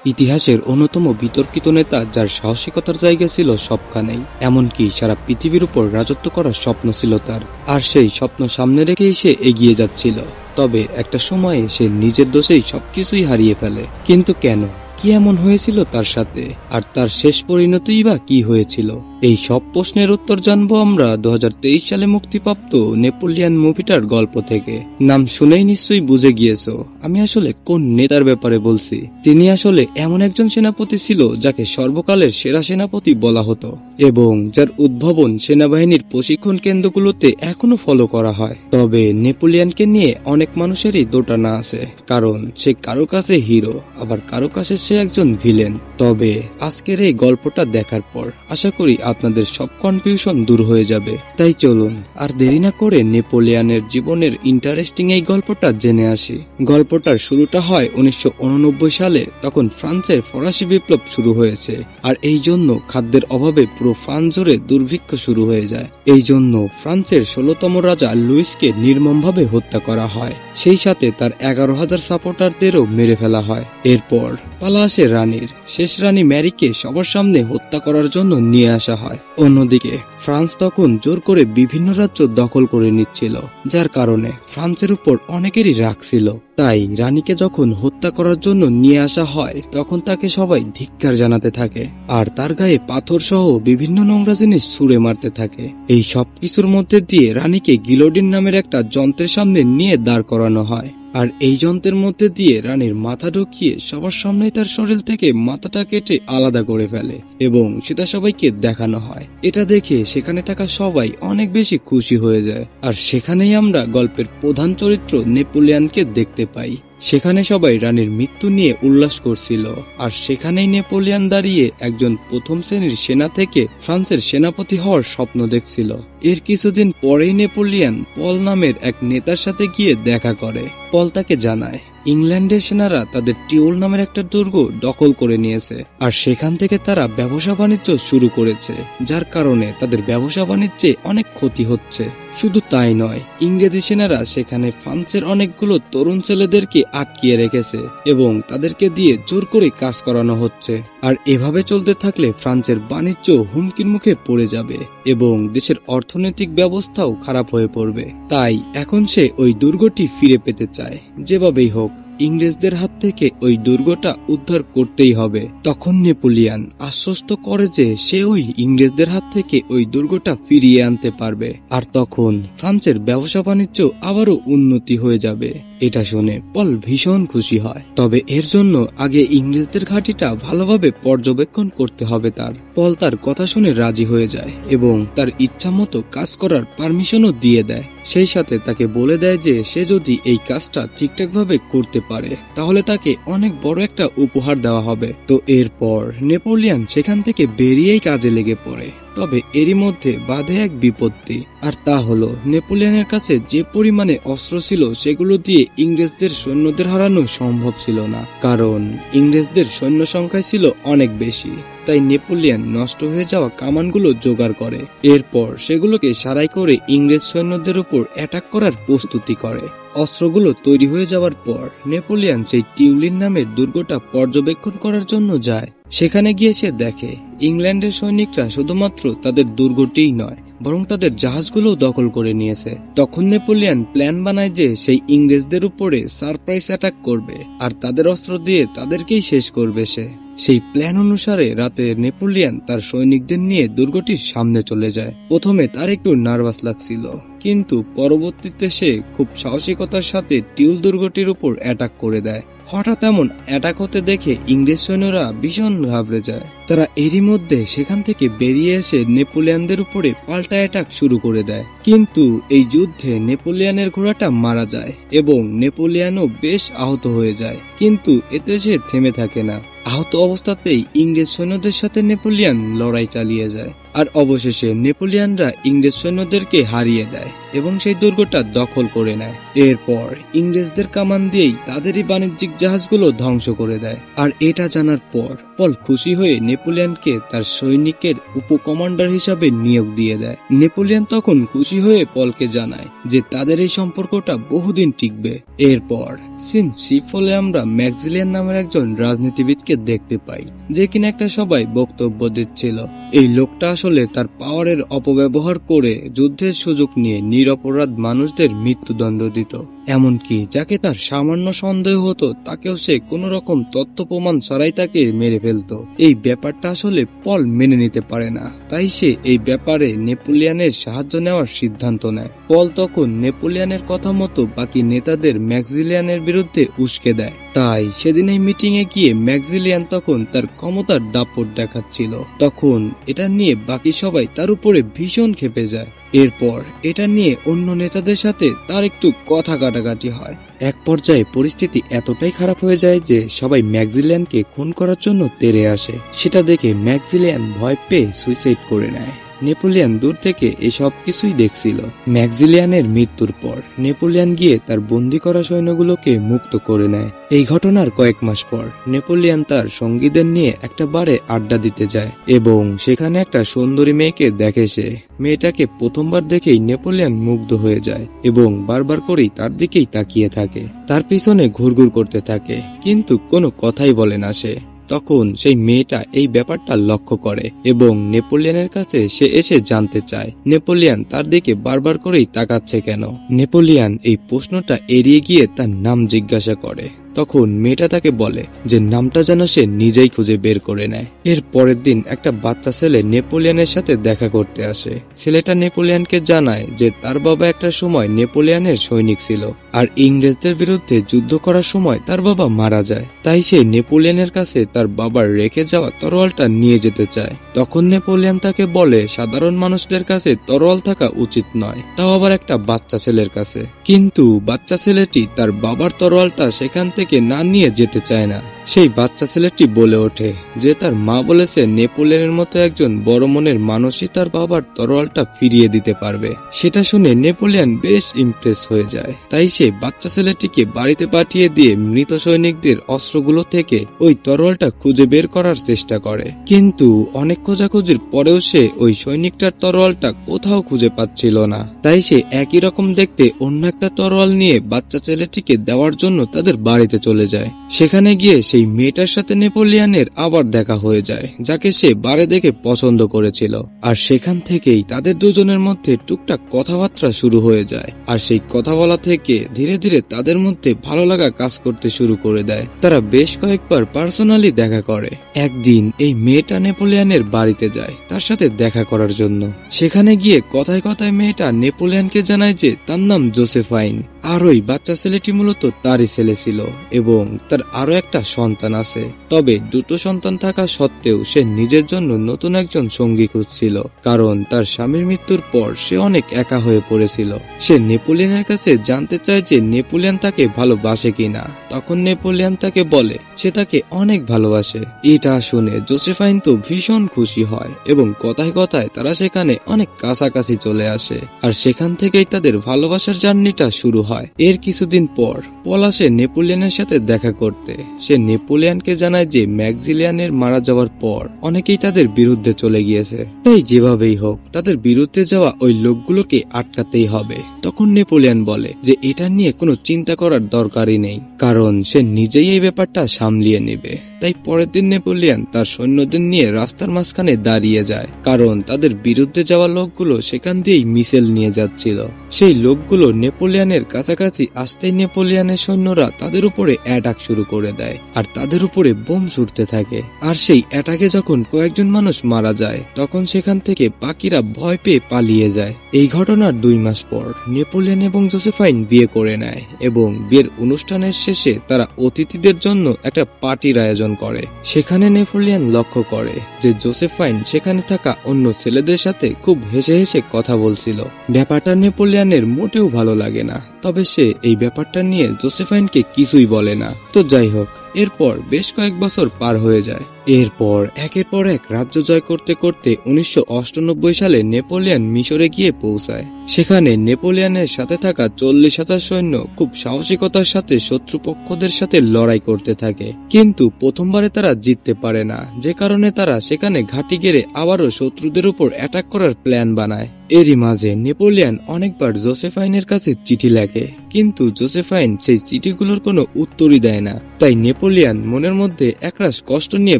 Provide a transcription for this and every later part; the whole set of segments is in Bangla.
ইতিহাসের অন্যতম বিতর্কিত নেতা, যার সাহসিকতার জায়গা ছিল সবখানেই, এমনকি সারা পৃথিবীর উপর রাজত্ব করার স্বপ্ন ছিল তার। আর সেই স্বপ্ন সামনে রেখেই সে এগিয়ে যাচ্ছিল। তবে একটা সময়ে সে নিজের দোষেই সবকিছুই হারিয়ে ফেলে। কিন্তু কেন? কি এমন হয়েছিল তার সাথে? আর তার শেষ পরিণতিই বা কি হয়েছিল? এই সব প্রশ্নের উত্তর জানবো আমরা 2023 সালে মুক্তিপ্রাপ্ত নেপোলিয়ান মুভিটার গল্প থেকে। নাম শুনেই নিশ্চয়ই বুঝে গিয়েছো আমি আসলে কোন নেতার ব্যাপারে বলছি। তিনি আসলে এমন একজন সেনাপতি ছিল যাকে সর্বকালের সেরা সেনাপতি বলা হতো, এবং যার উদ্ভাবন সেনাবাহিনীর প্রশিক্ষণ কেন্দ্রগুলোতে এখনো ফলো করা হয়। তবে নেপোলিয়ানকে নিয়ে অনেক মানুষেরই দোটানা আছে, কারণ সে কারো কাছে হিরো, আবার কারো কাছে সে একজন ভিলেন। তবে আজকের এই গল্পটা দেখার পর আশা করি আপনাদের সব কনফিউশন দূর হয়ে যাবে। তাই চলুন আর দেরি না করে নেপোলিয়ানের জীবনের ইন্টারেস্টিং এই গল্পটা জেনে আসি। গল্পটার শুরুটা হয় 1989 সালে। তখন ফ্রান্সের ফরাসি বিপ্লব শুরু হয়েছে, আর এই জন্য খাদ্যের অভাবে পুরো ফ্রান্স জুড়ে দুর্ভিক্ষ শুরু হয়ে যায়। এই জন্য ফ্রান্সের 16তম রাজা লুইসকে নির্মমভাবে হত্যা করা হয়। সেই সাথে তার 11,000 সাপোর্টারদেরও মেরে ফেলা হয়। এরপর পালা আসে রানীর। শেষ রানী ম্যারিকে সবার সামনে হত্যা করার জন্য নিয়ে আসা হয়। অন্যদিকে ফ্রান্স তখন জোর করে বিভিন্ন রাজ্য দখল করে নিচ্ছিল, যার কারণে ফ্রান্সের উপর অনেকেরই রাগ ছিল। তাই রানীকে যখন হত্যা করার জন্য নিয়ে আসা হয়, তখন তাকে সবাই ধিক্কার জানাতে থাকে, আর তার গায়ে পাথর সহ বিভিন্ন নোংরা জিনিস ছুঁড়ে মারতে থাকে। এই সব কিছুর মধ্যে দিয়ে রানীকে গিলোটিন নামের একটা যন্ত্রের সামনে নিয়ে দাঁড় করানো হয়। আর এই যন্ত্রের মধ্যে দিয়ে রানীর মাথা ঢুকিয়ে সবার সামনে তার শরীর থেকে মাথাটা কেটে আলাদা করে ফেলে, এবং সেটা সবাইকে দেখানো হয়। এটা দেখে সেখানে থাকা সবাই অনেক বেশি খুশি হয়ে যায়। আর সেখানেই আমরা গল্পের প্রধান চরিত্র নেপোলিয়ানকে দেখতে পাই। সেখানে সবাই রানীর মৃত্যু নিয়ে উল্লাস করছিল, আর সেখানেই নেপোলিয়ান দাঁড়িয়ে একজন প্রথম শ্রেণীর সেনা থেকে ফ্রান্সের সেনাপতি হওয়ার স্বপ্ন দেখছিল। এর কিছুদিন পরেই নেপোলিয়ান পল নামের এক নেতার সাথে গিয়ে দেখা করে। পল তাকে জানায় ইংল্যান্ডের সেনারা তাদের টিউল নামের একটা দুর্গ দখল করে নিয়েছে, আর সেখান থেকে তারা ব্যবসা বাণিজ্য শুরু করেছে, যার কারণে তাদের ব্যবসা বাণিজ্যে অনেক ক্ষতি হচ্ছে। শুধু তাই নয়, ইংরেজি সেনারা সেখানে ফ্রান্সের অনেকগুলো তরুণ ছেলেদেরকে আটকিয়ে রেখেছে, এবং তাদেরকে দিয়ে জোর করে কাজ করানো হচ্ছে। আর এভাবে চলতে থাকলে ফ্রান্সের বাণিজ্য হুমকির মুখে পড়ে যাবে, এবং দেশের অর্থনৈতিক ব্যবস্থাও খারাপ হয়ে পড়বে। তাই এখন সে ওই দুর্গটি ফিরে পেতে চায়। যেভাবেই হোক ইংরেজদের হাত থেকে ওই দুর্গটা উদ্ধার করতেই হবে। তখন নেপোলিয়ান আশ্বস্ত করে যে সে ওই ইংরেজদের হাত থেকে ওই দুর্গটা ফিরিয়ে আনতে পারবে, আর তখন ফ্রান্সের ব্যবসা বাণিজ্য আবারও উন্নতি হয়ে যাবে। এটা শুনে পল ভীষণ খুশি হয়। তবে এর জন্য আগে ইংরেজদের ঘাঁটিটা ভালোভাবে পর্যবেক্ষণ করতে হবে তার। পল তার কথা শুনে রাজি হয়ে যায়, এবং তার ইচ্ছা মতো কাজ করার পারমিশনও দিয়ে দেয়। সেই সাথে তাকে বলে দেয় যে সে যদি এই কাজটা ঠিকঠাকভাবে করতে পারে, তাহলে তাকে অনেক বড় একটা উপহার দেওয়া হবে। তো এরপর নেপোলিয়ান সেখান থেকে বেরিয়েই কাজে লেগে পড়ে। তবে এরই মধ্যে বাধে এক বিপত্তি, আর তা হলো নেপোলিয়ানের কাছে যে পরিমাণে অস্ত্র ছিল সেগুলো দিয়ে ইংরেজদের সৈন্যদের হারানো সম্ভব ছিল না, কারণ ইংরেজদের সৈন্য সংখ্যায় ছিল অনেক বেশি। তাই নেপোলিয়ান নষ্ট হয়ে যাওয়া কামানগুলো জোগাড় করে। এরপর সেগুলোকে সারাই করে ইংরেজ সৈন্যদের উপর অ্যাটাক করার প্রস্তুতি করে। অস্ত্রগুলো তৈরি হয়ে যাওয়ার পর নেপোলিয়ান সেই টিউলিন নামের দুর্গটা পর্যবেক্ষণ করার জন্য যায়। সেখানে গিয়ে সে দেখে ইংল্যান্ডের সৈনিকরা শুধুমাত্র তাদের দুর্গটিই নয়, বরং তাদের জাহাজগুলোও দখল করে নিয়েছে। তখন নেপোলিয়ান প্ল্যান বানায় যে সেই ইংরেজদের উপরে সারপ্রাইজ অ্যাটাক করবে, আর তাদের অস্ত্র দিয়ে তাদেরকেই শেষ করবে সে। সেই প্ল্যান অনুসারে রাতে নেপোলিয়ান তার সৈনিকদের নিয়ে দুর্গটির সামনে চলে যায়। প্রথমে তার একটু নার্ভাস লাগছিল, কিন্তু পরবর্তীতে সে খুব সাহসিকতার সাথে টিউল দুর্গটির উপর অ্যাটাক করে দেয়। হঠাৎ এমন অ্যাটাক হতে দেখে ইংরেজ সৈন্যরা ভীষণ ঘাবড়ে যায়। তারা এরই মধ্যে সেখান থেকে বেরিয়ে এসে নেপোলিয়ানদের উপরে পাল্টা অ্যাটাক শুরু করে দেয়। কিন্তু এই যুদ্ধে নেপোলিয়ানের ঘোড়াটা মারা যায়, এবং নেপোলিয়ানও বেশ আহত হয়ে যায়। কিন্তু এতে সে থেমে থাকে না। আহত অবস্থাতেই ইংরেজ সৈন্যদের সাথে নেপোলিয়ান লড়াই চালিয়ে যায়। আর অবশেষে নেপোলিয়ানরা ইংরেজ সৈন্যদেরকে হারিয়ে দেয় এবং সেই দুর্গটা দখল করে নেয়। এরপর ইংরেজদের কামান দিয়েই তাদেরই বাণিজ্যিক জাহাজগুলো ধ্বংস করে দেয়। আর এটা জানার পর পল খুশি হয়ে নেপোলিয়ানকে তার সৈনিকের উপকমান্ডার হিসাবে নিয়োগ দিয়ে দেয়। নেপোলিয়ান তখন খুশি হয়ে পলকে জানায় যে তাদের এই সম্পর্কটা বহুদিন টিকবে। এরপর সিন শিফলে আমরা ম্যাক্সিলিয়ান নামের একজন রাজনীতিবিদকে দেখতে পাই, যে কিনা একটা সবাই বক্তব্য দিচ্ছিল। এই লোকটা আসলে তার পাওয়ারের অপব্যবহার করে যুদ্ধের সুযোগ নিয়ে নিরপরাধ মানুষদের মৃত্যুদণ্ড দিত। এমনকি যাকে তার সামান্য সন্দেহ হতো তাকেও সে কোন রকম তথ্য প্রমাণ ছাড়াই তাকে মেরে ফেলতো। এই ব্যাপারটা আসলে পল মেনে নিতে পারে না, তাই সে এই ব্যাপারে নেপোলিয়ানের সাহায্য নেওয়ার সিদ্ধান্ত নেয়। পল তখন নেপোলিয়ানের কথা মতো বাকি নেতাদের ম্যাক্সিলিয়ানের বিরুদ্ধে উস্কে দেয়। তাই সেদিন এই মিটিং এ গিয়ে ম্যাক্সিলিয়ান তখন তার ক্ষমতার দাপট দেখাচ্ছিল। তখন এটা নিয়ে বাকি সবাই তার উপরে ভীষণ ক্ষেপে যায়। এরপর এটা নিয়ে অন্য নেতাদের সাথে তার একটু কথা কাটাকাটি হয়। এক পর্যায়ে পরিস্থিতি এতটাই খারাপ হয়ে যায় যে সবাই ম্যাক্সিলিয়ানকে খুন করার জন্য তেড়ে আসে। সেটা দেখে ম্যাক্সিলিয়ান ভয় পেয়ে সুইসাইড করে নেয়। নেপোলিয়ান দূর থেকে এসব কিছুই দেখছিল। ম্যাক্সিলিয়ানের মৃত্যুর পর নেপোলিয়ান গিয়ে তার বন্দী করা সৈন্যগুলোকে মুক্ত করে নেয়। এই ঘটনার কয়েক মাস পর নেপোলিয়ান তার সঙ্গীদের নিয়ে একটা বারে আড্ডা দিতে যায় এবং সেখানে একটা সুন্দরী মেয়েকে দেখে। সে মেয়েটাকে প্রথমবার দেখেই নেপোলিয়ান মুগ্ধ হয়ে যায় এবং বারবার করেই তার দিকেই তাকিয়ে থাকে। তার পিছনে ঘুরঘুর করতে থাকে, কিন্তু কোনো কথাই বলে না সে। তখন সেই মেয়েটা এই ব্যাপারটা লক্ষ্য করে এবং নেপোলিয়ানের কাছে সে এসে জানতে চায় নেপোলিয়ান তার দিকে বারবার করেই তাকাচ্ছে কেন। নেপোলিয়ান এই প্রশ্নটা এড়িয়ে গিয়ে তার নাম জিজ্ঞাসা করে। তখন মেয়েটা তাকে বলে যে নামটা যেন সে নিজেই খুঁজে বের করে নেয়। এর পরের দিন একটা বাচ্চা ছেলে নেপোলিয়ানের সাথে দেখা করতে আসে। ছেলেটা নেপোলিয়ানকে জানায় যে তার বাবা একটা সময় নেপোলিয়ানের সৈনিক ছিল আর ইংরেজদের বিরুদ্ধে যুদ্ধ করার সময় তার বাবা মারা যায়। তাই সে নেপোলিয়ানের কাছে তার বাবার রেখে যাওয়া তরোয়ালটা নিয়ে যেতে চায়। তখন নেপোলিয়ান তাকে বলে সাধারণ মানুষদের কাছে তরোয়াল থাকা উচিত নয়, তাও আবার একটা বাচ্চা ছেলের কাছে। কিন্তু বাচ্চা ছেলেটি তার বাবার তরোয়ালটা সেখান থেকে না নিয়ে যেতে চায় না। সেই বাচ্চা ছেলেটি বলে ওঠে যে তার মা বলেছে নেপোলিয়নের মতো একজন বড় মনের মানুষই তার বাবার তরোয়ালটা ফিরিয়ে দিতে পারবে। সেটা শুনে নেপোলিয়ন বেশ ইমপ্রেস হয়ে যায়। তাই সে বাচ্চা ছেলেটিকে বাড়িতে পাঠিয়ে দিয়ে মৃত সৈনিকদের অস্ত্রগুলো থেকে ওই তরোয়ালটা খুঁজে বের করার চেষ্টা করে। কিন্তু অনেক খোঁজাখুঁজির পরেও সে ওই সৈনিকটার তরোয়ালটা কোথাও খুঁজে পাচ্ছিল না। তাই সে একই রকম দেখতে অন্য একটা তরোয়াল নিয়ে বাচ্চা ছেলেটিকে দেওয়ার জন্য তাদের বাড়িতে চলে যায়। সেখানে গিয়ে সেই মেয়েটার সাথে নেপোলিয়ানের আবার দেখা হয়ে যায়, যাকে সে বারে দেখে পছন্দ করেছিল। আর সেখান থেকেই তাদের দুজনের মধ্যে টুকটাক কথাবার্তা শুরু হয়ে যায়। আর সেই কথা বলা থেকে ধীরে ধীরে তাদের মধ্যে ভালো লাগা কাজ করতে শুরু করে দেয়। তারা বেশ কয়েকবার পার্সোনালি দেখা করে। একদিন এই মেয়েটা নেপোলিয়ানের বাড়িতে যায় তার সাথে দেখা করার জন্য। সেখানে গিয়ে কথায় কথায় মেয়েটা নেপোলিয়ানকে জানায় যে তার নাম জোসেফাইন আর ওই বাচ্চা ছেলেটি মূলত তারই ছেলে ছিল এবং তার আরো একটা সন্তান আছে। তবে দুটো সন্তান থাকা সত্ত্বেও সে নিজের জন্য নতুন একজন সঙ্গী খুঁজছিল, কারণ তার স্বামীর মৃত্যুর পর সে অনেক একা হয়ে পড়েছিল। সে নেপোলিয়ানের কাছে জানতে চায় যে নেপোলিয়ান তাকে ভালোবাসে কিনা। তখন নেপোলিয়ান তাকে বলে সে তাকে অনেক ভালোবাসে। এটা শুনে জোসেফাইন তো ভীষণ খুশি হয় এবং কথায় কথায় তারা সেখানে অনেক কাছাকাছি চলে আসে। আর সেখান থেকেই তাদের ভালোবাসার জার্নিটা শুরু হয়। এর কিছুদিন পর পল আসে নেপোলিয়ানের সাথে দেখা করতে। সে নেপোলিয়ানকে জানায় যে ম্যাক্সিলিয়ানের মারা যাওয়ার পর অনেকেই তাদের বিরুদ্ধে চলে গিয়েছে, তাই যেভাবেই হোক তাদের বিরুদ্ধে যাওয়া ওই লোকগুলোকে আটকাতেই হবে। তখন নেপোলিয়ান বলে যে এটা নিয়ে কোনো চিন্তা করার দরকারই নেই, কারণ সে নিজেই এই ব্যাপারটা সামলিয়ে নেবে। তাই পরের দিন নেপোলিয়ান তার সৈন্যদের নিয়ে রাস্তার মাঝখানে দাঁড়িয়ে যায়, কারণ তাদের বিরুদ্ধে যাওয়া লোকগুলো সেখান দিয়েই মিছিল নিয়ে যাচ্ছিল। সেই লোকগুলো নেপোলিয়ানের কাছাকাছি আসতেই নেপোলিয়ানের সৈন্যরা তাদের উপরে অ্যাটাক শুরু করে দেয় আর তাদের উপরে বোম ছুটতে থাকে। আর সেই অ্যাটাকে যখন কয়েকজন মানুষ মারা যায় তখন সেখান থেকে বাকিরা ভয় পেয়ে পালিয়ে যায়। এই ঘটনার 2 মাস পর নেপোলিয়ান এবং জোসেফাইন বিয়ে করে নেয় এবং বিয়ের অনুষ্ঠানের শেষে তারা অতিথিদের জন্য একটা পার্টির আয়োজন করে। সেখানে নেপোলিয়ান লক্ষ্য করে যে জোসেফাইন সেখানে থাকা অন্য ছেলেদের সাথে খুব হেসে হেসে কথা বলছিল। ব্যাপারটা নেপোলিয়ানের মোটেও ভালো লাগে না, তবে সে এই ব্যাপারটা নিয়ে জোসেফাইনকে কিছুই বলে না। তো যাই হোক, এরপর বেশ কয়েক বছর পার হয়ে যায়। এরপর একের পর এক রাজ্য জয় করতে করতে 1998 সালে নেপোলিয়ন মিশরে গিয়ে পৌঁছায়। সেখানে নেপোলিয়নের সাথে থাকা 40,000 সৈন্য খুব সাহসিকতার সাথে শত্রুপক্ষদের সাথে লড়াই করতে থাকে, কিন্তু প্রথমবারে তারা জিততে পারে না, যে কারণে তারা সেখানে ঘাঁটি গেড়ে আবারও শত্রুদের উপর অ্যাটাক করার প্ল্যান বানায়। এরই মাঝে নেপোলিয়ন অনেকবার জোসেফাইনের কাছে চিঠি লেখে, কিন্তু জোসেফাইন সেই চিঠিগুলোর কোনো উত্তরই দেয় না। তাই নেপোলিয়ন মনের মধ্যে একরাশ কষ্ট নিয়ে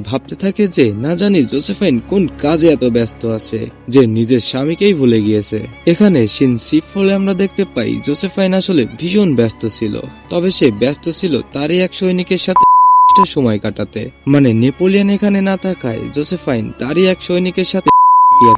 ভাবতে থাকে যে না জানি জোসেফাইন কোন কাজে এত ব্যস্ত আছে যে নিজের স্বামীকেই ভুলে গিয়েছে। এখানে সিন শিপ হলে আমরা দেখতে পাই জোসেফাইন আসলে ভীষণ ব্যস্ত ছিল, তবে সে ব্যস্ত ছিল তারই এক সৈনিকের সাথে সময় কাটাতে। মানে নেপোলিয়ন এখানে না থাকায় জোসেফাইন তারই এক সৈনিকের সাথে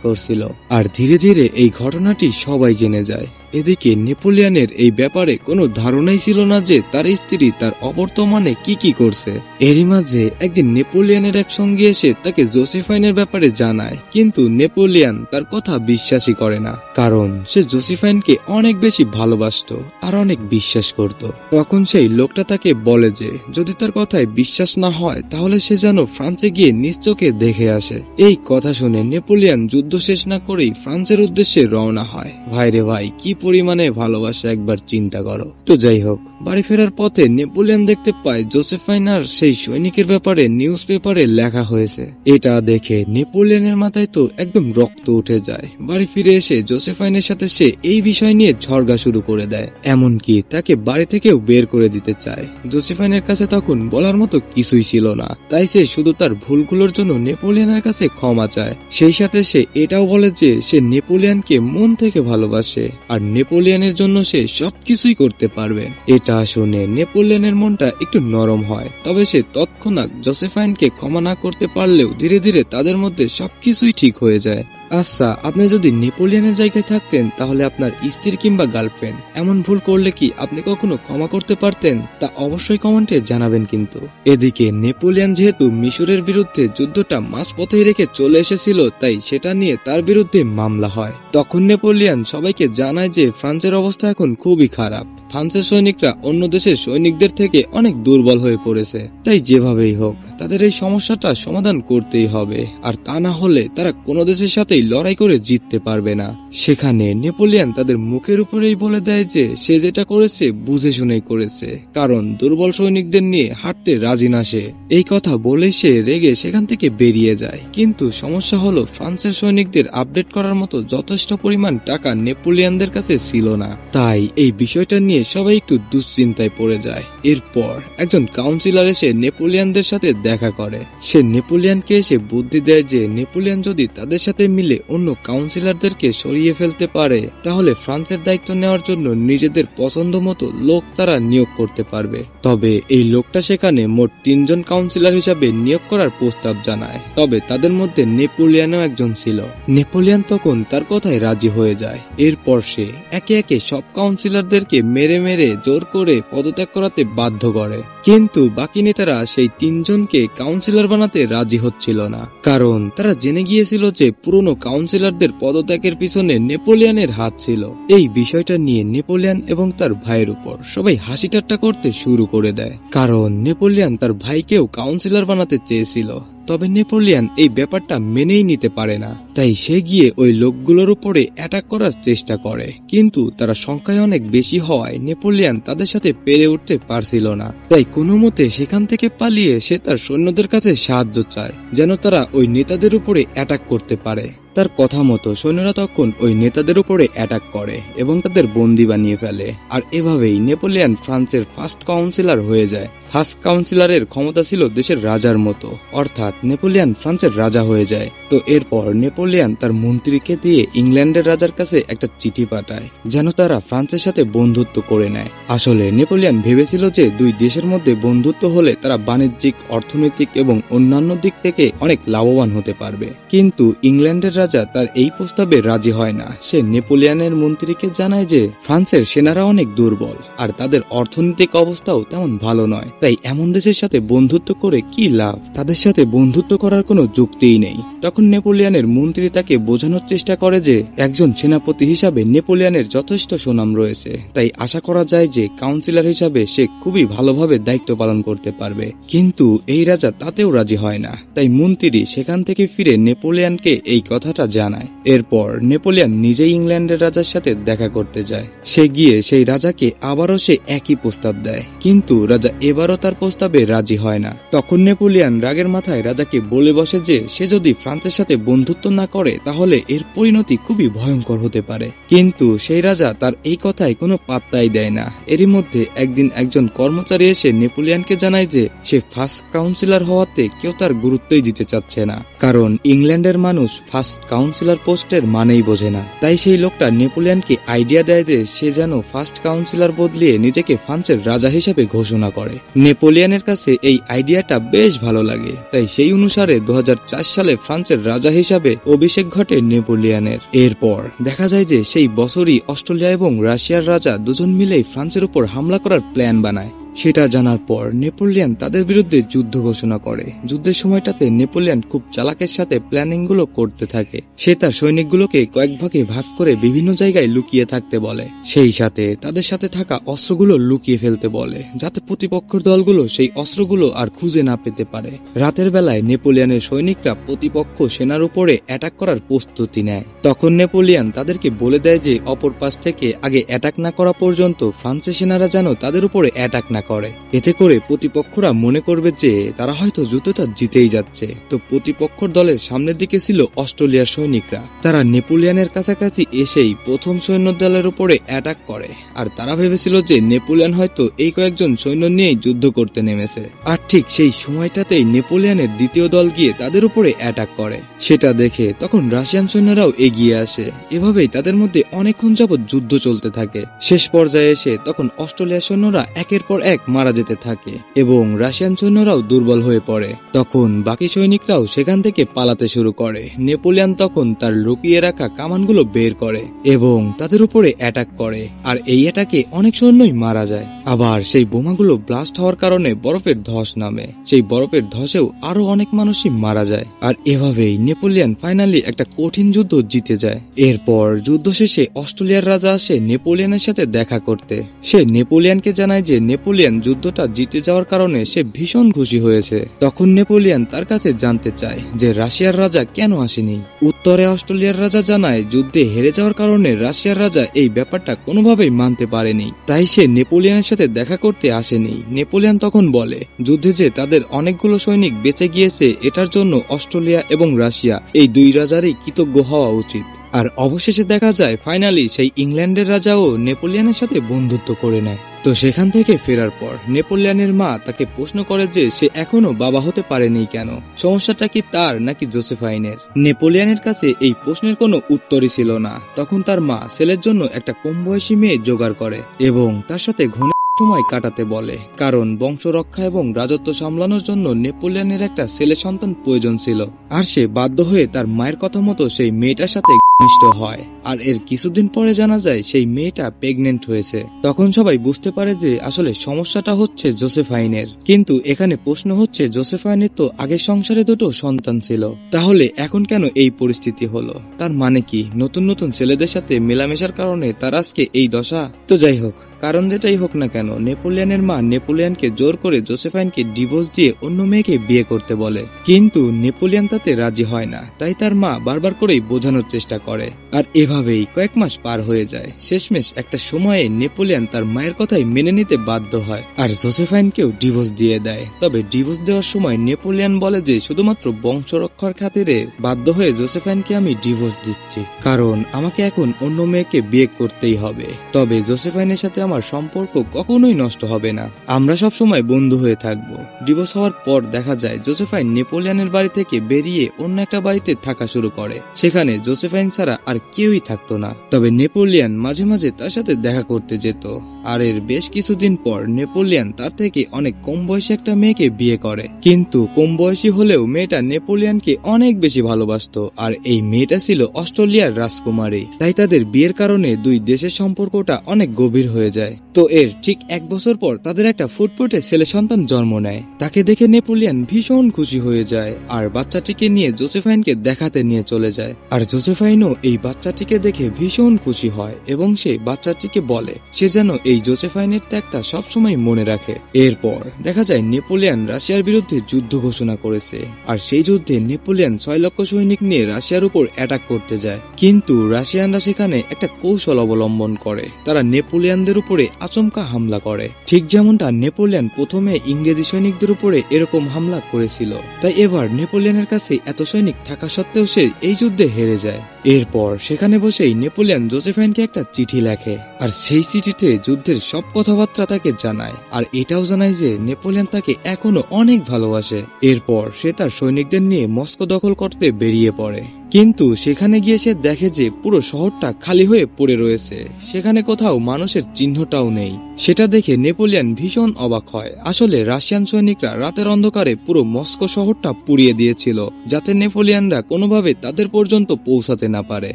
করছিল। আর ধীরে ধীরে এই ঘটনাটি সবাই জেনে যায়। এদিকে নেপোলিয়নের এই ব্যাপারে কোনো ধারণাই ছিল না যে তার স্ত্রী তার অবর্তমানে কি কি করছে। এরই মাঝে একদিন নেপোলিয়নের এক সঙ্গী এসে তাকে জোসেফাইনের ব্যাপারে জানায়, কিন্তু নেপোলিয়ন তার কথা বিশ্বাসই করে না, কারণ সে জোসেফাইনকে অনেক বেশি ভালোবাসতো আর অনেক বিশ্বাস করত। তখন সেই লোকটা তাকে বলে যে যদি তার কথায় বিশ্বাস না হয় তাহলে সে যেন ফ্রান্সে গিয়ে নিজ চোখে দেখে আসে। এই কথা শুনে নেপোলিয়ন যুদ্ধ শেষ না করেই ফ্রান্সের উদ্দেশ্যে রওনা হয়। ভাইরে ভাই, কি পরিমাণে ভালোবাসা একবার চিন্তা করো। তো যাই হোক, বাড়ি ফেরার পথে নেপোলিয়ন দেখতে পায় জোসেফাইন আর সেই সৈনিকের ব্যাপারে নিউজ পেপারে লেখা হয়েছে। এটা দেখে নেপোলিয়নের মাথায় তো একদম রক্ত উঠে যায়। বাড়ি ফিরে এসে জোসেফাইনের সাথে সে এই বিষয় নিয়ে ঝগড়া শুরু করে দেয়, এমনকি তাকে বাড়ি থেকেও বের করে দিতে চায়। জোসেফাইনের কাছে তখন বলার মতো কিছুই ছিল না, তাই সে শুধু তার ভুলগুলোর জন্য নেপোলিয়নের কাছে ক্ষমা চায়। সেই সাথে সে এটাও বলে যে সে নেপোলিয়নকে মন থেকে ভালোবাসে আর নেপোলিয়নের জন্য সে সবকিছুই করতে পারবে। এটা শুনে নেপোলিয়নের মনটা একটু নরম হয়, তবে সে তৎক্ষণাৎ জোসেফাইনকে ক্ষমা না করতে পারলেও ধীরে ধীরে তাদের মধ্যে সবকিছুই ঠিক হয়ে যায়। আচ্ছা, আপনি যদি নেপোলিয়নের জায়গায় থাকতেন তাহলে আপনার স্ত্রী কিংবা গার্লফ্রেন্ড এমন ভুল করলে কি আপনি কখনো ক্ষমা করতে পারতেন? তা অবশ্যই কমেন্টে জানাবেন। কিন্তু এদিকে নেপোলিয়ন যেহেতু মিশরের বিরুদ্ধে যুদ্ধটা মাঝপথেই রেখে চলে এসেছিল, তাই সেটা নিয়ে তার বিরুদ্ধে মামলা হয়। তখন নেপোলিয়ন সবাইকে জানায় যে ফ্রান্সের অবস্থা এখন খুবই খারাপ। ফ্রান্সের সৈনিকরা অন্য দেশের সৈনিকদের থেকে অনেক দুর্বল হয়ে পড়েছে, তাই যেভাবেই হোক তাদের এই সমস্যাটা সমাধান করতেই হবে, আর তা না হলে তারা কোনো দেশের সাথেই লড়াই করে জিততে পারবে না। সেখানে নেপোলিয়ন তাদের মুখের উপরেই বলে দেয় যে সে যেটা করেছে বুঝে শুনেই করেছে, কারণ দুর্বল সৈনিকদের নিয়ে হাঁটতে রাজি না সে। এই কথা বলেই সে রেগে সেখান থেকে বেরিয়ে যায়। কিন্তু সমস্যা হলো ফ্রান্সের সৈনিকদের আপডেট করার মতো যথেষ্ট পরিমাণ টাকা নেপোলিয়নদের কাছে ছিল না, তাই এই বিষয়টা নিয়ে সবাই একটু দুশ্চিন্তায় পড়ে যায়। এরপর একজন কাউন্সিলর এসে নেপোলিয়নদের সাথে দেখা করে। সে নেপোলিয়নকে এসে বুদ্ধি দেয় যে নেপোলিয়ন যদি তাদের সাথে মিলে অন্য কাউন্সিলরদেরকে সরিয়ে ফেলতে পারে তাহলে ফ্রান্সের দায়িত্ব নেওয়ার জন্য নিজেদের পছন্দ মতো লোক তারা নিয়োগ করতে পারবে। তবে এই লোকটা সেখানে মোট 3 জন কাউন্সিলর হিসাবে নিয়োগ করার প্রস্তাব জানায়, তবে তাদের মধ্যে নেপোলিয়নও একজন ছিল। নেপোলিয়ন তখন তার কথায় রাজি হয়ে যায়। এরপর সে একে একে সব কাউন্সিলরদেরকে মেরে মেরে জোর করে পদত্যাগ করাতে বাধ্য করে, কিন্তু বাকি নেতারা সেই 3 জনকে কাউন্সিলর বানাতে রাজি হচ্ছিল না, কারণ তারা জেনে গিয়েছিল যে পুরনো কাউন্সিলরদের পদত্যাগের পিছনে নেপোলিয়নের হাত ছিল। এই বিষয়টা নিয়ে নেপোলিয়ন এবং তার ভাইয়ের উপর সবাই হাসি ঠাট্টা করতে শুরু করে দেয়, কারণ নেপোলিয়ন তার ভাইকেও কাউন্সিলর বানাতে চেয়েছিল। তবে নেপোলিয়ন এই ব্যাপারটা মেনেই নিতে পারে না, তাই সে গিয়ে ওই লোকগুলোর উপরে অ্যাটাক করার চেষ্টা করে, কিন্তু তারা সংখ্যায় অনেক বেশি হওয়ায় নেপোলিয়ন তাদের সাথে পেরে উঠতে পারছিল না। তাই কোনো মতে সেখান থেকে পালিয়ে সে তার সৈন্যদের কাছে সাহায্য চায়, যেন তারা ওই নেতাদের উপরে অ্যাটাক করতে পারে। তার কথা মতো সৈন্যরা তখন ওই নেতাদের উপরে অ্যাটাক করে এবং তাদের বন্দী বানিয়ে ফেলে। আর এভাবেই নেপোলিয়ন ফ্রান্সের ফার্স্ট কাউন্সিলর হয়ে যায়। ফার্স্ট কাউন্সিলরের ক্ষমতা ছিল দেশের রাজার মতো, অর্থাৎ নেপোলিয়ন ফ্রান্সের রাজা হয়ে যায়। তো এরপর নেপোলিয়ন তার মন্ত্রীকে দিয়ে ইংল্যান্ডের রাজার কাছে একটা চিঠি পাঠায় যেন তারা ফ্রান্সের সাথে বন্ধুত্ব করে নেয়। আসলে নেপোলিয়ন ভেবেছিল যে দুই দেশের মধ্যে বন্ধুত্ব হলে তারা বাণিজ্যিক, অর্থনৈতিক এবং অন্যান্য দিক থেকে অনেক লাভবান হতে পারবে, কিন্তু ইংল্যান্ডের রাজা তার এই প্রস্তাবে রাজি হয় না। সে নেপোলিয়নের মন্ত্রীকে জানায় যে ফ্রান্সের সেনারা অনেক দুর্বল আর তাদের অর্থনৈতিক অবস্থাও তেমন ভালো নয়, তাই এমন দেশের সাথে বন্ধুত্ব করে কি লাভ, তাদের সাথে বন্ধুত্ব করার কোনো যুক্তিই নেই। তখন নেপোলিয়নের মন্ত্রী তাকে বোঝানোর চেষ্টা করে যে একজন সেনাপতি হিসাবে নেপোলিয়নের যথেষ্ট সুনাম রয়েছে, তাই আশা করা যায় যে কাউন্সিলর হিসাবে সে খুবই ভালোভাবে দায়িত্ব পালন করতে পারবে। কিন্তু এই রাজা তাতেও রাজি হয় না, তাই মন্ত্রী সেখান থেকে ফিরে নেপোলিয়নকে এই কথাটা জানায়। এরপর নেপোলিয়ন নিজেই ইংল্যান্ডের রাজার সাথে দেখা করতে যায়। সে গিয়ে সেই রাজাকে আবারও সে একই প্রস্তাব দেয়, কিন্তু রাজা এবারও তার প্রস্তাবে রাজি হয় না। তখন নেপোলিয়ন রাগের মাথায় রাজাকে বলে বসে যে সে যদি ফ্রান্সের সাথে বন্ধুত্ব না করে তাহলে এর পরিণতি খুবই ভয়ঙ্কর হতে পারে। কিন্তু সেই রাজা তার এই কথায় কোনো পাত্তাই দেয় না। এরই মধ্যে একদিন একজন কর্মচারী এসে নেপোলিয়নকে জানায় যে সে ফার্স্ট কাউন্সিলর হওয়াতে কেউ তার গুরুত্বই দিতে চাচ্ছে না, কারণ ইংল্যান্ডের মানুষ ফার্স্ট কাউন্সিলর পোস্টের মানেই বোঝে না। তাই সেই লোকটা নেপোলিয়নকে আইডিয়া দেয় যে সে যেন ফার্স্ট কাউন্সিলর বদলিয়ে নিজেকে ফ্রান্সের রাজা হিসেবে ঘোষণা করে। নেপোলিয়নের কাছে এই আইডিয়াটা বেশ ভালো লাগে, তাই সেই অনুসারে 2004 সালে ফ্রান্সের রাজা হিসাবে অভিষেক ঘটে নেপোলিয়নের। এরপর দেখা যায় যে সেই বছরই অস্ট্রেলিয়া এবং রাশিয়ার রাজা দুজন মিলেই ফ্রান্সের উপর হামলা করার প্ল্যান বানায়। সেটা জানার পর নেপোলিয়ন তাদের বিরুদ্ধে যুদ্ধ ঘোষণা করে। যুদ্ধের সময়টাতে নেপোলিয়ন খুব চালাকের সাথে প্ল্যানিং গুলো করতে থাকে। সে তার সৈনিকগুলোকে কয়েক ভাগে ভাগ করে বিভিন্ন জায়গায় লুকিয়ে থাকতে বলে, সেই সাথে তাদের সাথে থাকা অস্ত্রগুলো লুকিয়ে ফেলতে বলে, যাতে প্রতিপক্ষের দলগুলো সেই অস্ত্রগুলো আর খুঁজে না পেতে পারে। রাতের বেলায় নেপোলিয়নের সৈনিকরা প্রতিপক্ষ সেনার উপরে অ্যাটাক করার প্রস্তুতি নেয়। তখন নেপোলিয়ন তাদেরকে বলে দেয় যে অপর পাশ থেকে আগে অ্যাটাক না করা পর্যন্ত ফ্রান্সের সেনারা যেন তাদের উপরে অ্যাটাক না করে। এতে করে প্রতিপক্ষরা মনে করবে যে তারা হয়তো যুদ্ধটা জিতেই যাচ্ছে। তো প্রতিপক্ষর দলের সামনের দিকে ছিল অস্ট্রেলিয়ার সৈনিকরা। তারা নেপোলিয়নের কাছাকাছি এসেই প্রথম সৈন্য দলের উপরে অ্যাটাক করে, আর তারা ভেবেছিল যে নেপোলিয়ন হয়তো এই কয়েকজন সৈন্য নিয়েই যুদ্ধ করতে নেমেছে। আর ঠিক সেই সময়টাতেই নেপোলিয়নের দ্বিতীয় দল গিয়ে তাদের উপরে অ্যাটাক করে। সেটা দেখে তখন রাশিয়ান সৈন্যরাও এগিয়ে আসে। এভাবেই তাদের মধ্যে অনেকক্ষণ যাবৎ যুদ্ধ চলতে থাকে। শেষ পর্যায়ে এসে তখন অস্ট্রেলিয়ার সৈন্যরা একের পর এক মারা যেতে থাকে এবং রাশিয়ান সৈন্যরাও দুর্বল হয়ে পড়ে। তখন বাকি সৈনিকরাও সেখান থেকে পালাতে শুরু করে। নেপোলিয়ন তখন তার লুকিয়ে রাখা কামানগুলো বের করে এবং তাদের উপরে অ্যাটাক করে, আর এই অ্যাটাকে অনেক সৈন্যই মারা যায়। আবার সেই বোমাগুলো ব্লাস্ট হওয়ার কারণে বরফের ধস নামে। সেই বরফের ধসেও আরো অনেক মানুষই মারা যায়। আর এভাবেই নেপোলিয়ন ফাইনালি একটা কঠিন যুদ্ধ জিতে যায়। এরপর যুদ্ধ শেষে অস্ট্রেলিয়ার রাজা আসে নেপোলিয়নের সাথে দেখা করতে। সে নেপোলিয়নকে জানায় যে নেপোলিয়ন যুদ্ধটা জিতে যাওয়ার কারণে সে ভীষণ খুশি হয়েছে। তখন নেপোলিয়ন তার কাছে জানতে চায় যে রাশিয়ার রাজা কেন আসেনি। উত্তরে অস্ট্রেলিয়ার রাজা জানায় যুদ্ধে হেরে যাওয়ার কারণে রাশিয়ার রাজা এই ব্যাপারটা কোনোভাবেই মানতে পারেনি, তাই সে নেপোলিয়নের সাথে দেখা করতে আসেনি। নেপোলিয়ন তখন বলে যুদ্ধে যে তাদের অনেকগুলো সৈনিক বেঁচে গিয়েছে এটার জন্য অস্ট্রেলিয়া এবং রাশিয়া এই দুই রাজারই কৃতজ্ঞ হওয়া উচিত। আর অবশেষে দেখা যায় ফাইনালি সেই ইংল্যান্ডের রাজাও নেপোলিয়নের সাথে বন্ধুত্ব করে নেয়। তো সেখান থেকে ফেরার পর নেপোলিয়নের মা তাকে প্রশ্ন করে যে সে এখনো বাবা হতে পারেনি কেন, সমস্যাটা কি তার নাকি জোসেফাইনের। নেপোলিয়নের কাছে এই প্রশ্নের কোনো উত্তরই ছিল না। তখন তার মা ছেলের জন্য একটা কম বয়সী মেয়ে জোগাড় করে এবং তার সাথে ঘন সময় কাটাতে বলে, কারণ বংশ রক্ষা এবং রাজত্ব সামলানোর জন্য নেপোলিয়নের একটা ছেলে সন্তান প্রয়োজন ছিল। আর সে বাধ্য হয়ে তার মায়ের কথা মতো সেই মেয়েটার সাথে ঘনিষ্ঠ হয়। আর এর কিছুদিন পরে জানা যায় সেই মেয়েটা প্রেগনেন্ট হয়েছে। তখন সবাই বুঝতে পারে যে আসলে সমস্যাটা হচ্ছে জোসেফাইনের। কিন্তু এখানে প্রশ্ন হচ্ছে জোসেফাইনের তো আগের সংসারে দুটো সন্তান ছিল, তাহলে এখন কেন এই পরিস্থিতি হলো? তার মানে কি নতুন নতুন ছেলেদের সাথে মেলামেশার কারণে তার আজকে এই দশা? তো যাই হোক, কারণ যেটাই হোক না কেন নেপোলিয়নের মা নেপোলিয়নকে জোর করে জোসেফাইনকে ডিভোর্স দিয়ে অন্য মেয়েকে বিয়ে করতে বলে। কিন্তু নেপোলিয়ন তাতে রাজি হয় না, তাই তার মা বারবার করেই বোঝানোর চেষ্টা করে। আর এভাবেই কয়েক মাস পার হয়ে যায়। শেষমেশ একটা সময়ে নেপোলিয়ন তার মায়ের কথাই মেনে নিতে বাধ্য হয় আর জোসেফাইনকেও ডিভোর্স দিয়ে দেয়। তবে ডিভোর্স দেওয়ার সময় নেপোলিয়ন বলে যে শুধুমাত্র বংশ রক্ষার খাতিরে বাধ্য হয়ে জোসেফাইনকে আমি ডিভোর্স দিচ্ছি, কারণ আমাকে এখন অন্য মেয়েকে বিয়ে করতেই হবে। তবে জোসেফাইনের সাথে আমার আমার সম্পর্ক কখনোই নষ্ট হবে না, আমরা সবসময় বন্ধু হয়ে থাকবো। ডিভোর্স হওয়ার পর দেখা যায় জোসেফাইন নেপোলিয়নের বাড়ি থেকে বেরিয়ে অন্য একটা বাড়িতে থাকা শুরু করে। সেখানে জোসেফাইন ছাড়া আর কেউই থাকতো না, তবে নেপোলিয়ন মাঝে মাঝে তার সাথে দেখা করতে যেত। আর এর বেশ কিছুদিন পর নেপোলিয়ন তার থেকে অনেক কম বয়সী একটা মেয়েকে বিয়ে করে, কিন্তু কম বয়সী হলেও মেয়েটা নেপোলিয়নকে অনেক বেশি ভালোবাসতো। আর এই মেয়েটা ছিল অস্ট্রেলিয়ার রাজকুমারী, তাই তাদের বিয়ের কারণে দুই দেশের সম্পর্কটা অনেক গভীর হয়ে যায়। তো এর ঠিক 1 বছর পর তাদের একটা ফুটফুটে ছেলে সন্তান জন্ম নেয়। তাকে দেখে নেপোলিয়ন ভীষণ খুশি হয়ে যায় আর বাচ্চাটিকে নিয়ে জোসেফাইনকে দেখাতে নিয়ে চলে যায়। আর জোসেফাইনও এই বাচ্চাটিকে দেখে ভীষণ খুশি হয় এবং সে বাচ্চাটিকে বলে সে যেন এই জোসেফাইনের ত্যাগটা সবসময় মনে রাখে। এরপর দেখা যায় নেপোলিয়ন রাশিয়ার বিরুদ্ধে যুদ্ধ ঘোষণা করেছে, আর সেই যুদ্ধে নেপোলিয়ন 6 লক্ষ সৈনিক নিয়ে রাশিয়ার উপর অ্যাটাক করতে যায়। কিন্তু রাশিয়ানরা সেখানে একটা কৌশল অবলম্বন করে, তারা নেপোলিয়নদের উপরে আচমকা হামলা করে, ঠিক যেমনটা নেপোলিয়ন প্রথমে ইংরেজি সৈনিকদের উপরে এরকম হামলা করেছিল। তাই এবার নেপোলিয়নের কাছে এত সৈনিক থাকা সত্ত্বেও সে এই যুদ্ধে হেরে যায়। এরপর সেখানে বসেই নেপোলিয়ন জোসেফাইনকে একটা চিঠি লেখে, আর সেই চিঠিতে যুদ্ধের সব কথাবার্তা তাকে জানায়, আর এটাও জানায় যে নেপোলিয়ন তাকে এখনো অনেক ভালোবাসে। এরপর সে তার সৈনিকদের নিয়ে মস্কো দখল করতে বেরিয়ে পড়ে, কিন্তু সেখানে গিয়ে সে দেখে যে পুরো শহরটা খালি হয়ে পড়ে রয়েছে, সেখানে কোথাও মানুষের চিহ্নটাও নেই। সেটা দেখে নেপোলিয়ন ভীষণ অবাক হয়। আসলে রাশিয়ান সৈনিকরা রাতের অন্ধকারে পুরো মস্কো শহরটা পুড়িয়ে দিয়েছিল, যাতে নেপোলিয়নরা কোনোভাবে তাদের পর্যন্ত পৌঁছাতে না পারে।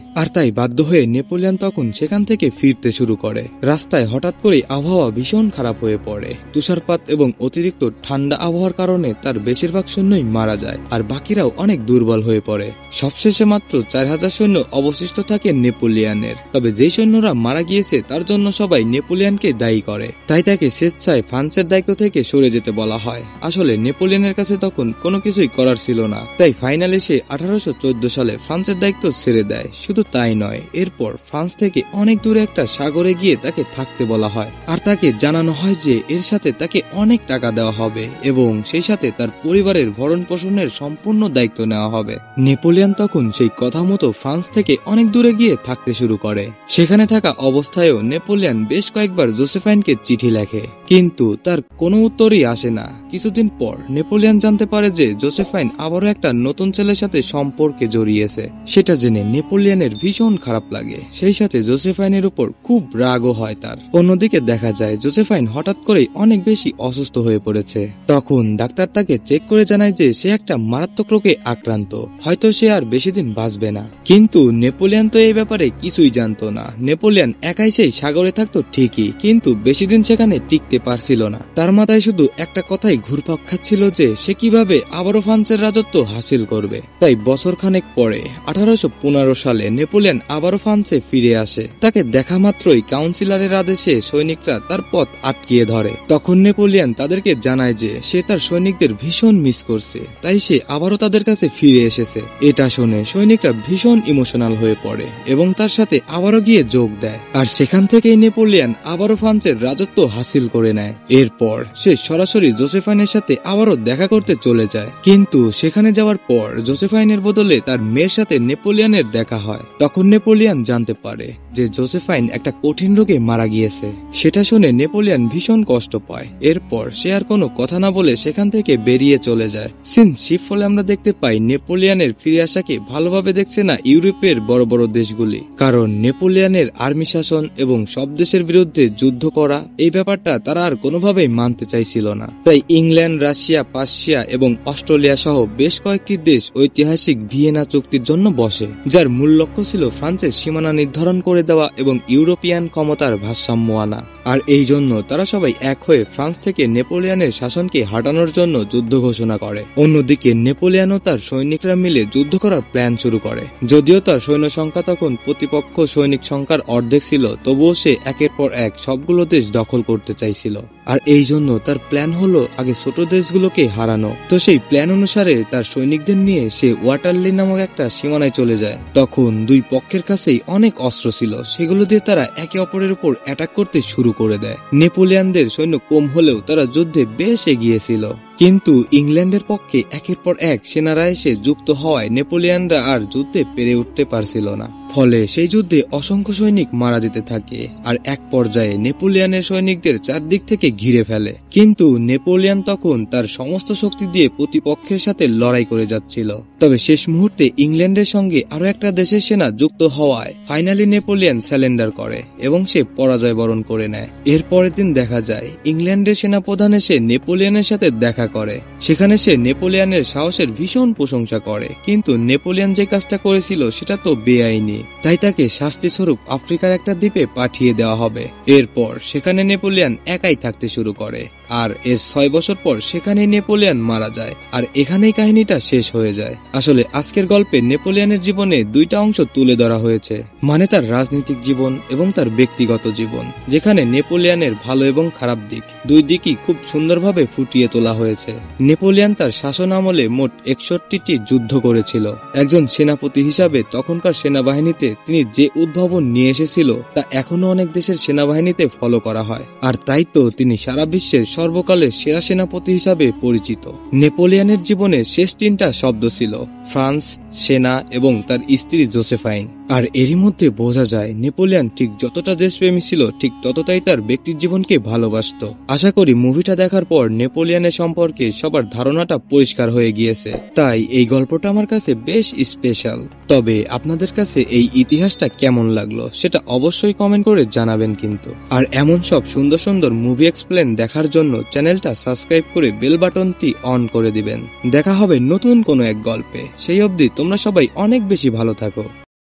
আর তাই বাধ্য হয়ে নেপোলিয়ন তখন সেখান থেকে ফিরতে শুরু করে। রাস্তায় হঠাৎ করেই আবহাওয়া ভীষণ খারাপ হয়ে পড়ে, তুষারপাত এবং অতিরিক্ত ঠান্ডা আবহাওয়ার কারণে তার বেশিরভাগ সৈন্যই মারা যায়, আর বাকিরাও অনেক দুর্বল হয়ে পড়ে। সবশেষে মাত্র 4000 সৈন্য অবশিষ্ট থাকে নেপোলিয়নের। তবে যেই সৈন্যরা মারা গিয়েছে তার জন্য সবাই নেপোলিয়নকে দায়ী করে, তাই তাকে স্বেচ্ছায় ফ্রান্সের দায়িত্ব থেকে সরে যেতে বলা হয়। আসলে নেপোলিয়নের কাছে তখন কোনো কিছুই করার ছিল না, তাই ফাইনালি সে 1814 সালে ফ্রান্সের দায়িত্ব ছেড়ে দেয়। শুধু তাই নয়, এরপর ফ্রান্স থেকে অনেক দূরে একটা সাগরে গিয়ে তাকে থাকতে বলা হয়, আর তাকে জানানো হয় যে এর সাথে তাকে অনেক টাকা দেওয়া হবে এবং সেই সাথে তার পরিবারের ভরণ পোষণের সম্পূর্ণ দায়িত্ব নেওয়া হবে। নেপোলিয়ন তখন সেই কথা মতো ফ্রান্স থেকে অনেক দূরে গিয়ে থাকতে শুরু করে। সেখানে থাকা অবস্থায়ও নেপোলিয়ন বেশ কয়েকবার জোসেফাইনকে চিঠি লেখে, কিন্তু তার কোনো উত্তরই আসে না। কিছুদিন পর নেপোলিয়ন জানতে পারে যে জোসেফাইন আবারও একটা নতুন ছেলের সাথে সম্পর্কে জড়িয়েছে। সেটা জেনে নেপোলিয়নের ভীষণ খারাপ লাগে, সেই সাথে জোসেফাইনের উপর খুব রাগও হয় তার। অন্যদিকে দেখা যায় জোসেফাইন হঠাৎ করেই অনেক বেশি অসুস্থ হয়ে পড়েছে। তখন ডাক্তার তাকে চেক করে জানায় যে সে একটা মারাত্মক রোগে আক্রান্ত, হয়তো সে আর বেশি দিন বাঁচবে না। কিন্তু নেপোলিয়ন তো এই ব্যাপারে কিছুই জানতো না। নেপোলিয়ন একাই সেই সাগরে থাকতো ঠিকই, কিন্তু বেশি দিন সেখানে টিকতে পারছিল না। তার মাথায় শুধু একটা কথাই ঘুরপাক খাচ্ছিল যে সে কিভাবে আবারও ফ্রান্সের রাজত্ব হাসিল করবে। তাই বছর খানেক পরে 1815 সালে নেপোলিয়ন আবারও ফ্রান্সে ফিরে আসে। তাকে দেখা মাত্রই কাউন্সিলরের আদেশে সৈনিকরা তার পথ আটকিয়ে ধরে। তখন নেপোলিয়ন তাদেরকে জানায় যে সে তার সৈনিকদের ভীষণ মিস করছে, তাই সে আবারও তাদের কাছে ফিরে এসেছে। এটা শুনে সৈনিকরা ভীষণ ইমোশনাল হয়ে পড়ে এবং তার সাথে আবারও গিয়ে যোগ দেয়, আর সেখান থেকেই নেপোলিয়ন আবারও ফ্রান্সের রাজত্ব হাসিল করে নেয়। এরপর সে সরাসরি জোসেফাইনের সাথে আবারও দেখা করতে চলে যায়, কিন্তু সেখানে যাওয়ার পর জোসেফাইনের বদলে তার মেয়ের সাথে নেপোলিয়নের দেখা হয়। তখন নেপোলিয়ন জানতে পারে যে জোসেফাইন একটা কঠিন রোগে মারা গিয়েছে। সেটা শুনে নেপোলিয়ন ভীষণ কষ্ট পায়। এরপর সে আর কোনো কথা না বলে সেখান থেকে বেরিয়ে চলে যায়। সিন শিপ ফলে আমরা দেখতে পাই নেপোলিয়নের ফিরে আসাকে ভালোভাবে দেখছে না ইউরোপের বড় বড় দেশগুলি, কারণ নেপোলিয়নের আর্মি শাসন এবং সব দেশের বিরুদ্ধে যুদ্ধ করা এই ব্যাপারটা তারা আর কোনোভাবেই মানতে চাইছিল না। তাই ইংল্যান্ড, রাশিয়া, পার্সিয়া এবং অস্ট্রেলিয়া সহ বেশ কয়েকটি দেশ ঐতিহাসিক ভিয়েনা চুক্তির জন্য বসে, যার মূল লক্ষ্য ছিল ফ্রান্সের সীমানা নির্ধারণ করে দেওয়া এবং ইউরোপিয়ান ক্ষমতার ভারসাম্য আনা। আর এই জন্য তারা সবাই এক হয়ে ফ্রান্স থেকে নেপোলিয়নের শাসনকে হাঁটানোর জন্য যুদ্ধ ঘোষণা করে। অন্যদিকে নেপোলিয়ন ও তার সৈনিকরা মিলে যুদ্ধ করার প্ল্যান শুরু করে। যদিও তার সৈন্য সংখ্যা তখন প্রতিপক্ষ সৈনিক সংখ্যার অর্ধেক ছিল, তবুও সে একের পর এক সবগুলো দেশ দখল করতে চাইছিল। আর এই জন্য তার প্ল্যান হলো আগে ছোট দেশগুলোকে হারানো। তো সেই প্ল্যান অনুসারে তার সৈনিকদের নিয়ে সে ওয়াটারলি নামক একটা সীমানায় চলে যায়। তখন দুই পক্ষের কাছেই অনেক অস্ত্র ছিল, সেগুলো দিয়ে তারা একে অপরের উপর অ্যাটাক করতে শুরু করে দেয়। নেপোলিয়নদের সৈন্য কম হলেও তারা যুদ্ধে বেশ এগিয়ে ছিল। কিন্তু ইংল্যান্ডের পক্ষে একের পর এক সেনারা এসে যুক্ত হওয়ায় নেপোলিয়ানরা আর যুদ্ধে পেরে উঠতে পারছিল না। ফলে সেই যুদ্ধে অসংখ্য সৈনিক মারা যেতে থাকে আর এক পর্যায়ে নেপোলিয়ানের সৈনিকদের চারদিক থেকে ঘিরে ফেলে। কিন্তু নেপোলিয়ান তখন তার সমস্ত শক্তি দিয়ে প্রতিপক্ষের সাথে লড়াই করে যাচ্ছিল। তবে শেষ মুহূর্তে ইংল্যান্ডের সঙ্গে আরো একটা দেশের সেনা যুক্ত হওয়ায় ফাইনালি নেপোলিয়ান স্যালেন্ডার করে এবং সে পরাজয় বরণ করে নেয়। এর পরের দিন দেখা যায় ইংল্যান্ডের সেনাপ্রধান এসে নেপোলিয়ানের সাথে দেখা করে। সেখানে সে নেপোলিয়ানের সাহসের ভীষণ প্রশংসা করে, কিন্তু নেপোলিয়ান যে কাজটা করেছিল সেটা তো বেআইনি, তাই তাকে শাস্তি স্বরূপ আফ্রিকার একটা দ্বীপে পাঠিয়ে দেওয়া হবে। এরপর সেখানে নেপোলিয়ান একাই থাকতে শুরু করে আর এর 6 বছর পর সেখানে নেপোলিয়ান মারা যায় আর এখানেই কাহিনীটা শেষ হয়ে যায়। আসলে আজকের গল্পে নেপোলিয়ানের জীবনে দুইটা অংশ তুলে ধরা হয়েছে, মানে তার রাজনৈতিক জীবন এবং তার ব্যক্তিগত জীবন, যেখানে নেপোলিয়ানের ভালো এবং খারাপ দিক দুই দিকই খুব সুন্দরভাবে ফুটিয়ে তোলা হয়েছে। নেপোলিয়ান তার শাসন আমলে মোট 61টি যুদ্ধ করেছিল। একজন সেনাপতি হিসাবে তখনকার সেনাবাহিনীতে তিনি যে উদ্ভাবন নিয়ে এসেছিল তা এখনো অনেক দেশের সেনাবাহিনীতে ফলো করা হয়, আর তাই তো তিনি সারা বিশ্বের সর্বকালের সেরা সেনাপতি হিসাবে পরিচিত। নেপোলিয়ানের জীবনে শেষ 3টা শব্দ ছিল ফ্রান্স, সেনা এবং তার স্ত্রী জোসেফাইন। আর এরই মধ্যে বোঝা যায় নেপোলিয়ান ঠিক যতটা দেশপ্রেমী ছিল ঠিক ততটাই তার ব্যক্তির জীবনকে ভালোবাসত। আশা করি মুভিটা দেখার পর নেপোলিয়ানের সম্পর্কে সবার ধারণাটা পরিষ্কার হয়ে গিয়েছে। তাই এই গল্পটা আমার কাছে বেশ স্পেশাল। তবে আপনাদের কাছে এই ইতিহাসটা কেমন লাগলো সেটা অবশ্যই কমেন্ট করে জানাবেন কিন্তু। আর এমন সব সুন্দর সুন্দর মুভি এক্সপ্লেন দেখার জন্য চ্যানেলটা সাবস্ক্রাইব করে বেল বাটনটি অন করে দিবেন। দেখা হবে নতুন কোনো এক গল্পে। সেই অবধি তোমরা সবাই অনেক বেশি ভালো থাকো।